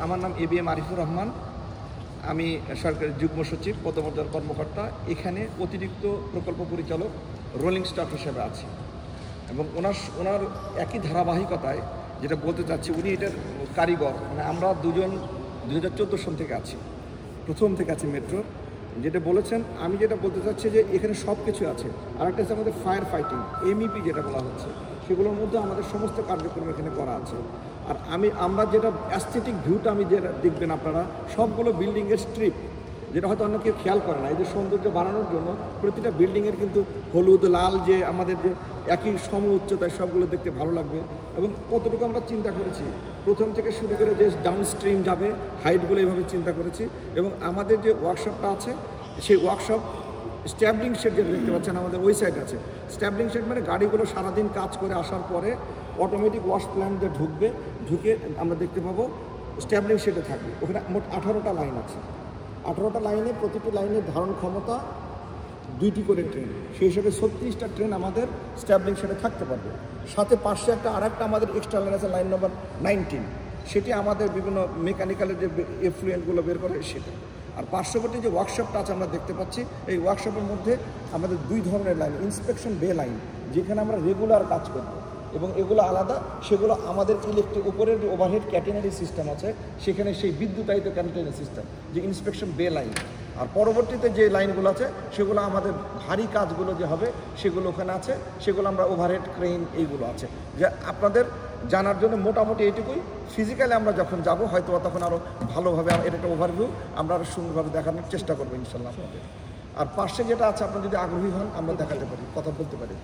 আমার নাম এবিএম আরিফুর রহমান। আমি সরকারি যুগ্ম সচিব পদমর্যাদার কর্মকর্তা। এখানে অতিরিক্ত প্রকল্প পরিচালক রোলিং স্টাফ হিসেবে আছি এবং ওনার একই ধারাবাহিকতায় যেটা বলতে চাচ্ছি, উনি এটার কারিগর। মানে আমরা দুজন 2014 সাল থেকে আছি, প্রথম থেকে আছি মেট্রোর। যেটা বলেছেন, আমি যেটা বলতে চাচ্ছি যে এখানে সব কিছু আছে। আরেকটা হচ্ছে আমাদের ফায়ার ফাইটিং, এমইপি যেটা বলা হচ্ছে, সেগুলোর মধ্যে আমাদের সমস্ত কার্যক্রম এখানে করা আছে। আর আমরা যেটা অ্যাস্থেটিক ভিউটা আমি যেটা দেখবেন আপনারা, সবগুলো বিল্ডিংয়ের স্ট্রিপ, যেটা হয়তো অন্য কেউ খেয়াল করে না। এই যে সৌন্দর্য বাড়ানোর জন্য প্রতিটা বিল্ডিংয়ের কিন্তু হলুদ লাল যে আমাদের যে একই সম উচ্চতায়, সবগুলো দেখতে ভালো লাগবে। এবং কতটুকু আমরা চিন্তা করেছি প্রথম থেকে শুরু করে যে ডাউন স্ট্রিম যাবে, হাইটগুলো এইভাবে চিন্তা করেছি। এবং আমাদের যে ওয়ার্কশপটা আছে, সেই ওয়ার্কশপ স্ট্যাবলিং শেড যেটা দেখতে পাচ্ছেন আমাদের ওই সাইড আছে। স্ট্যাবলিং শেড মানে গাড়িগুলো সারাদিন কাজ করে আসার পরে অটোমেটিক ওয়াশ প্ল্যান্ট দিয়ে ঢুকে আমরা দেখতে পাবো স্ট্যাবলিং শেডে থাকবে। ওখানে মোট 18টা লাইন আছে। 18টা লাইনে প্রতিটি লাইনের ধারণ ক্ষমতা 2টি করে ট্রেন, সেই হিসেবে 36টা ট্রেন আমাদের স্ট্যাবলিং শেডে থাকতে পারবে। সাথে পাশে আরেকটা আমাদের এক্সট্রা লাইন আছে, লাইন নম্বর 19, সেটি আমাদের বিভিন্ন মেকানিক্যালের যে এফ্লুয়েন্টগুলো বের করে সেটা। আর পার্শ্ববর্তী যে ওয়ার্কশপটা আছে আমরা দেখতে পাচ্ছি, এই ওয়ার্কশপের মধ্যে আমাদের 2 ধরনের লাইন, ইন্সপেকশন বে লাইন, যেখানে আমরা রেগুলার কাজ করব এবং এগুলো আলাদা। সেগুলো আমাদের ইলেকট্রিক উপরের যে ওভারহেড ক্যাটেনারি সিস্টেম আছে, সেখানে সেই বিদ্যুতায়িত ক্যাটেনারি সিস্টেম, যে ইন্সপেকশন বে লাইন। আর পরবর্তীতে যে লাইনগুলো আছে সেগুলো আমাদের ভারী কাজগুলো যে হবে সেগুলো ওখানে আছে, সেগুলো আমরা ওভারহেড ক্রেন এইগুলো আছে। যে আপনাদের জানার জন্য মোটামুটি এইটুকুই। ফিজিক্যালি আমরা যখন যাব হয়তো তখন আরও ভালোভাবে এটা একটা ওভারভিউ আমরা আরও সুন্দরভাবে দেখানোর চেষ্টা করবো ইনশাল্লাহ আপনাদের। আর পাশে যেটা আছে, আপনার যদি আগ্রহী হন আমরা দেখাতে পারি, কথা বলতে পারি।